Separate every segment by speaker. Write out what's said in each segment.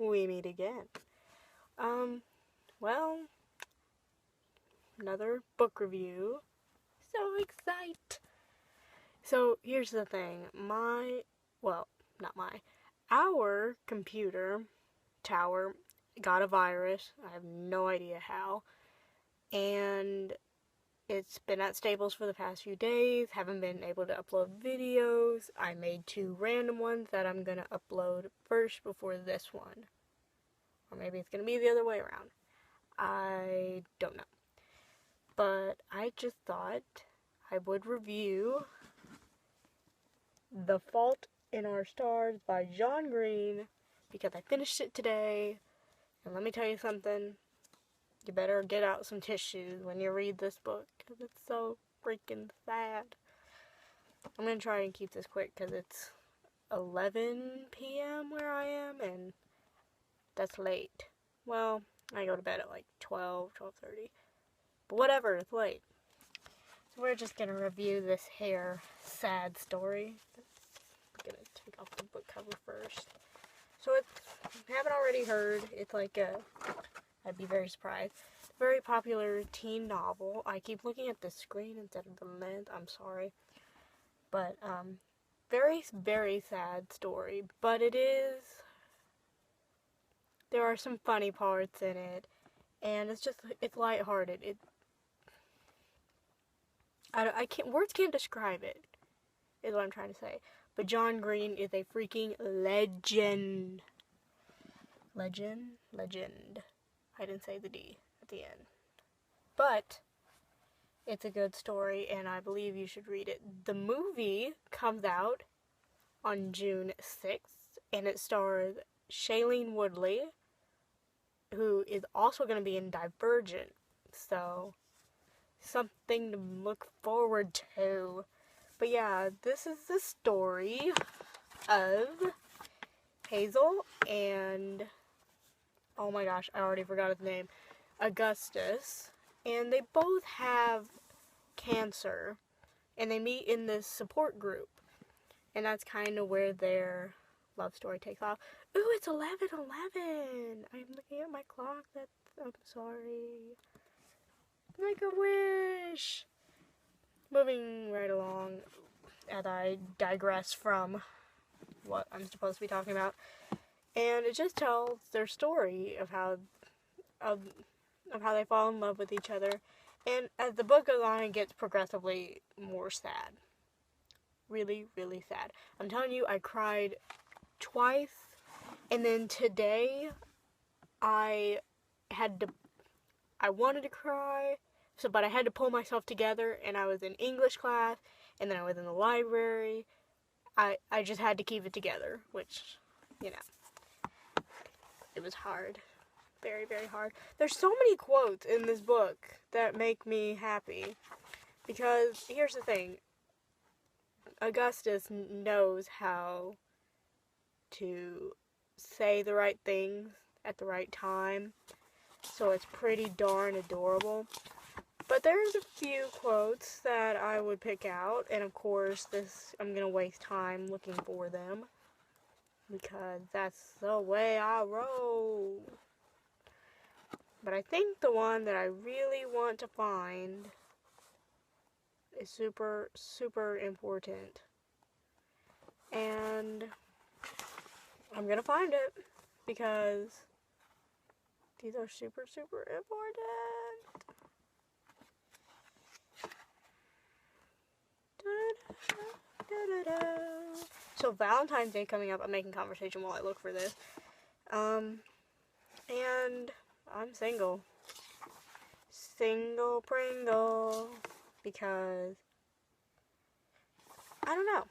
Speaker 1: we meet again. Well, another book review. So excited. So, here's the thing. Our computer tower got a virus. I have no idea how. And it's been at Staples for the past few days. Haven't been able to upload videos. I made 2 random ones that I'm gonna upload first before this one. Or maybe it's gonna be the other way around. I don't know. But I just thought I would review The Fault in Our Stars by John Green because I finished it today. And let me tell you something. You better get out some tissues when you read this book because it's so freaking sad. I'm going to try and keep this quick because it's 11 p.m. where I am and that's late. Well, I go to bed at like 12:30. But whatever, it's late. So we're just going to review this here sad story. I'm going to take off the book cover first. So if you haven't already heard, it's like I'd be very surprised. Very popular teen novel. I keep looking at the screen instead of the lens. I'm sorry. But, very, very sad story. But there are some funny parts in it. And it's lighthearted. Words can't describe it, is what I'm trying to say. But John Green is a freaking legend. Legend. I didn't say the D at the end. But it's a good story, and I believe you should read it. The movie comes out on June 6th, and it stars Shailene Woodley, who is also going to be in Divergent. So, something to look forward to. But yeah, this is the story of Hazel and, oh my gosh, I already forgot his name, Augustus. And they both have cancer. And they meet in this support group. And that's kind of where their love story takes off. Ooh, it's 11:11. I'm looking at my clock. I'm sorry. Make a wish. Moving right along as I digress from what I'm supposed to be talking about. And it just tells their story of how they fall in love with each other. And as the book goes on, it gets progressively more sad. Really, really sad. I'm telling you, I cried twice. And then today, I wanted to cry, but I had to pull myself together, and I was in English class, and then I was in the library. I just had to keep it together, which, it was hard. Very, very hard. There's so many quotes in this book that make me happy, because here's the thing. Augustus knows how to say the right things at the right time, so it's pretty darn adorable. But there's a few quotes that I would pick out, and of course I'm gonna waste time looking for them because that's the way I roll. But I think the one that I really want to find is super, super important. And I'm gonna find it because these are super, super important. So Valentine's Day coming up, I'm making conversation while I look for this. And I'm single. Single Pringle. Because I don't know.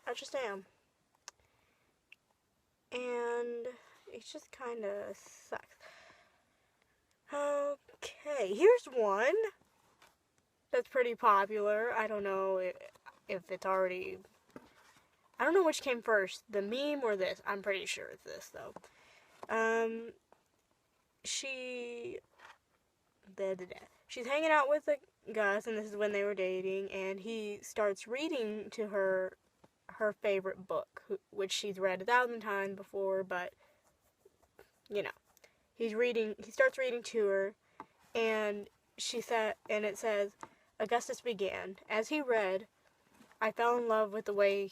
Speaker 1: I just am. And it just kind of sucks. Okay, here's one that's pretty popular. I don't know if it's already... I don't know which came first, the meme or this. I'm pretty sure it's this, though. She's hanging out with Gus, and this is when they were dating, and he starts reading to her favorite book, which she's read 1,000 times before, but you know, he starts reading to her, and it says, Augustus began. As he read, I fell in love with the way,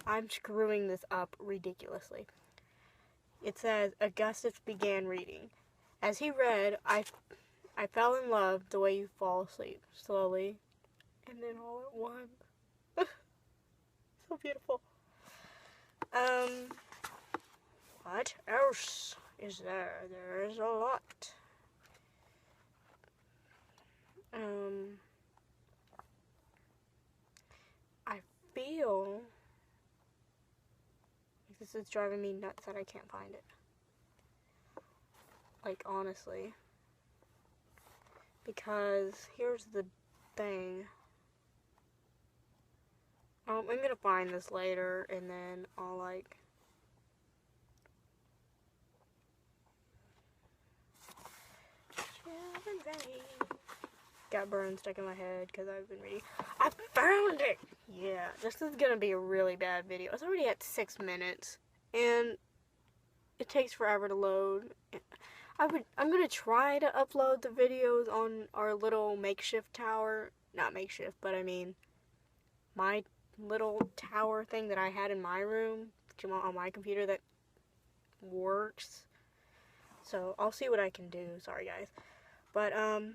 Speaker 1: I'm screwing this up ridiculously. It says, Augustus began reading. As he read, I fell in love the way you fall asleep, slowly, and then all at once. So beautiful. What else is there? There is a lot. I feel like this is driving me nuts that I can't find it. Like, honestly. Because here's the thing. I'm gonna find this later, and then I'll, like... Got burned stuck in my head because I've been reading. I found it! Yeah, this is gonna be a really bad video. It's already at 6 minutes, and it takes forever to load. I'm gonna try to upload the videos on our little makeshift tower. Not makeshift, but I mean my little tower thing that I had in my room on my computer that works. So I'll see what I can do. Sorry, guys. But I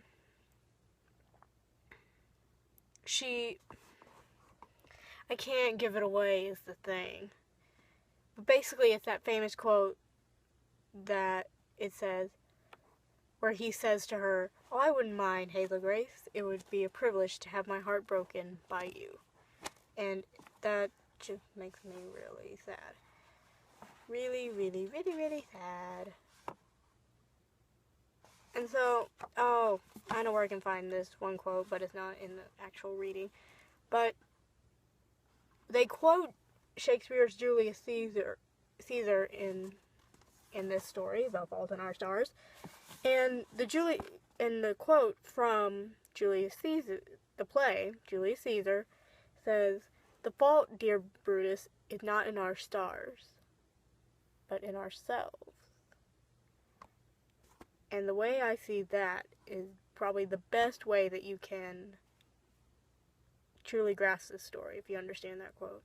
Speaker 1: can't give it away is the thing. But basically, it's that famous quote that it says, where he says to her, "Oh, I wouldn't mind, Hazel Grace. It would be a privilege to have my heart broken by you." And that just makes me really sad. Really, really, really, really sad. And so, oh, I know where I can find this one quote, but it's not in the actual reading. But they quote Shakespeare's Julius Caesar in this story, The Fault in Our Stars. And the quote from Julius Caesar, the play, Julius Caesar, says, "The fault, dear Brutus, is not in our stars, but in ourselves." And the way I see that is probably the best way that you can truly grasp this story, if you understand that quote.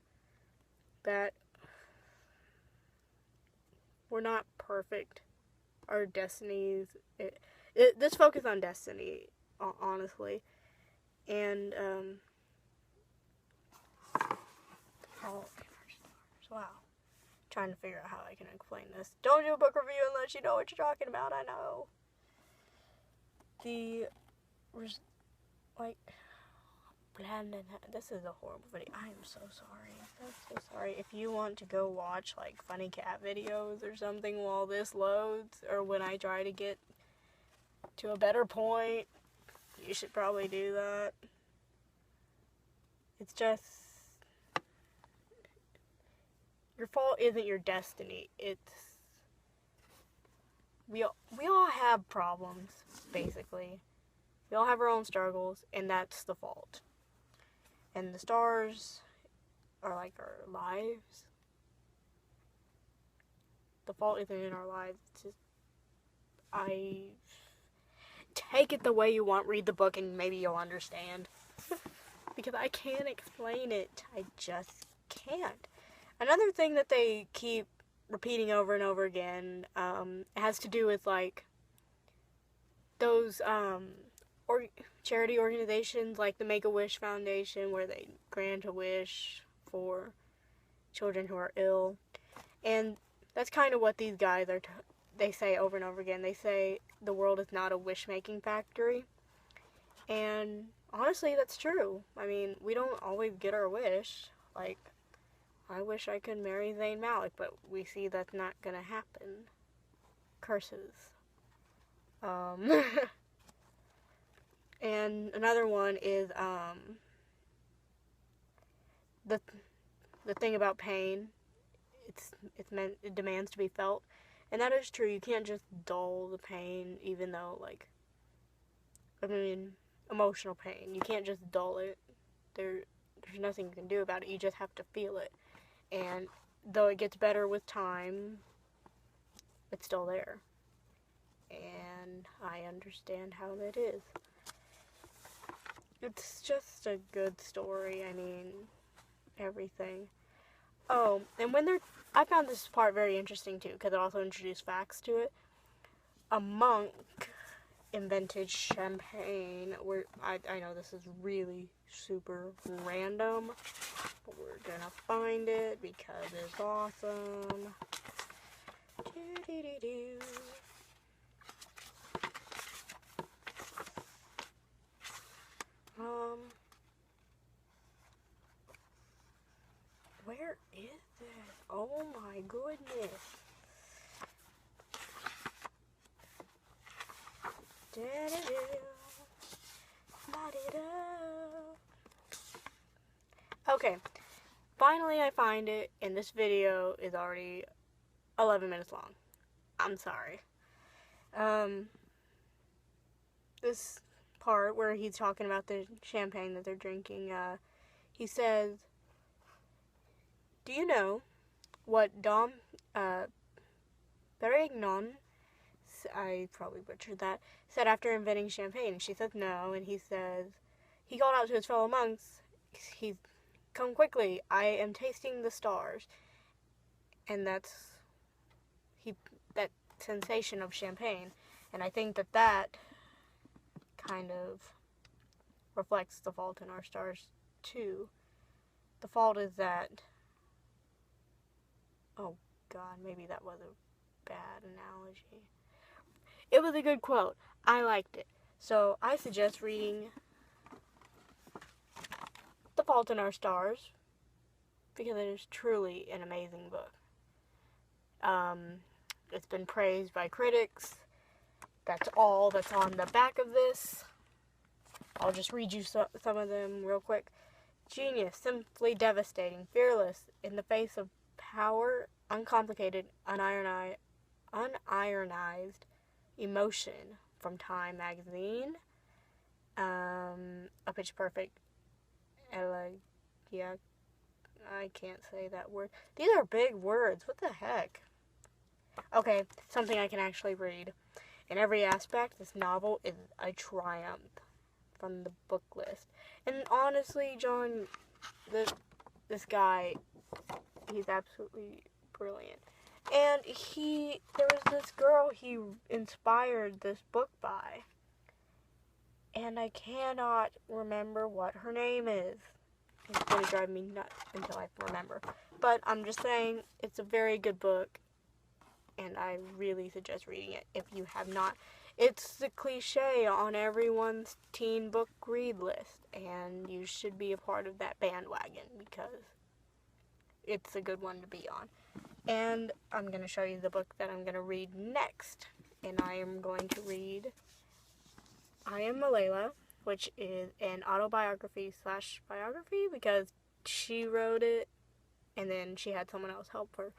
Speaker 1: That we're not perfect. Our destinies... This focus on destiny, honestly. And, wow. Trying to figure out how I can explain this. Don't do a book review unless you know what you're talking about, I know. This is a horrible video. I am so sorry. I'm so sorry. If you want to go watch, like, funny cat videos or something while this loads, or when I try to get to a better point, you should probably do that. It's just... your fault isn't your destiny. It's... We all have problems, basically. We all have our own struggles, and that's the fault. And the stars are like our lives. The fault isn't in our lives. It's just... take it the way you want, read the book, and maybe you'll understand. Because I can't explain it. I just can't. Another thing that they keep repeating over and over again has to do with, like, those charity organizations like the Make-A-Wish Foundation, where they grant a wish for children who are ill. And that's kind of what these guys they say over and over again. They say the world is not a wish-making factory. And honestly, that's true. I mean, we don't always get our wish. Like, I wish I could marry Zayn Malik, but we see that's not gonna happen. Curses. And another one is, the thing about pain. It demands to be felt. And that is true. You can't just dull the pain, even though, like, I mean, emotional pain. You can't just dull it. There's nothing you can do about it. You just have to feel it. And though it gets better with time, it's still there. And I understand how that is. It's just a good story. I mean, everything. Oh, and I found this part very interesting too, because it also introduced facts to it. A monk invented champagne. I know this is really super random, but we're gonna find it because it's awesome. Doo-doo-doo-doo. Where is this? Oh my goodness. Okay, finally I find it, and this video is already 11 minutes long. I'm sorry. This part where he's talking about the champagne that they're drinking, he says, "Do you know what Dom Perignon," I probably butchered that, said after inventing champagne? And she says no, and he says, he called out to his fellow monks, "Come quickly, I am tasting the stars." And that sensation of champagne. And I think that kind of reflects The Fault in Our Stars too. The fault is that, oh god, maybe that was a bad analogy. It was a good quote. I liked it. So I suggest reading The Fault in Our Stars, because it is truly an amazing book. It's been praised by critics. That's all that's on the back of this. I'll just read you some of them real quick. Genius, simply devastating, fearless in the face of power, uncomplicated, unironized emotion, from Time magazine. A Pitch Perfect elegia. I can't say that word. These are big words. What the heck? Okay, something I can actually read. In every aspect, this novel is a triumph, from the book list. And honestly, John, this guy, he's absolutely brilliant. And there was this girl he inspired this book by. And I cannot remember what her name is. It's going to drive me nuts until I remember. But I'm just saying, it's a very good book. And I really suggest reading it if you have not. It's the cliche on everyone's teen book read list. And you should be a part of that bandwagon, because it's a good one to be on. And I'm going to show you the book that I'm going to read next. And I am going to read I Am Malayla, which is an autobiography/biography, because she wrote it and then she had someone else help her.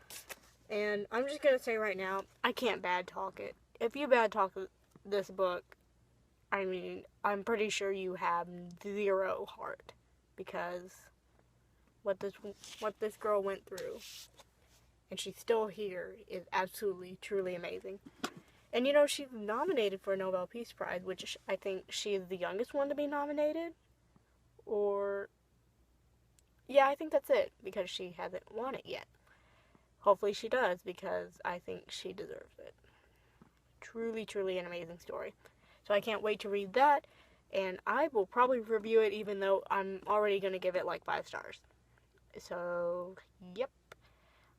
Speaker 1: And I'm just going to say right now, I can't bad talk it. If you bad talk this book, I mean, I'm pretty sure you have zero heart, because what this girl went through, and she's still here, is absolutely, truly amazing. And you know, she's nominated for a Nobel Peace Prize, which I think she is the youngest one to be nominated. Yeah, I think that's it, because she hasn't won it yet. Hopefully she does, because I think she deserves it. Truly, truly an amazing story. So I can't wait to read that, and I will probably review it, even though I'm already going to give it like 5 stars. So, yep.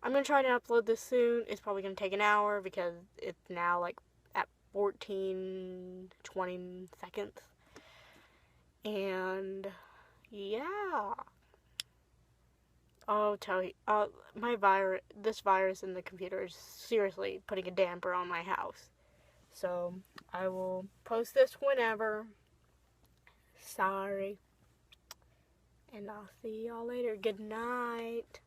Speaker 1: I'm going to try to upload this soon. It's probably going to take an hour, because it's now like at 14-20 seconds. And yeah. I'll tell you, this virus in the computer is seriously putting a damper on my house. So, I will post this whenever. Sorry. And I'll see y'all later. Good night.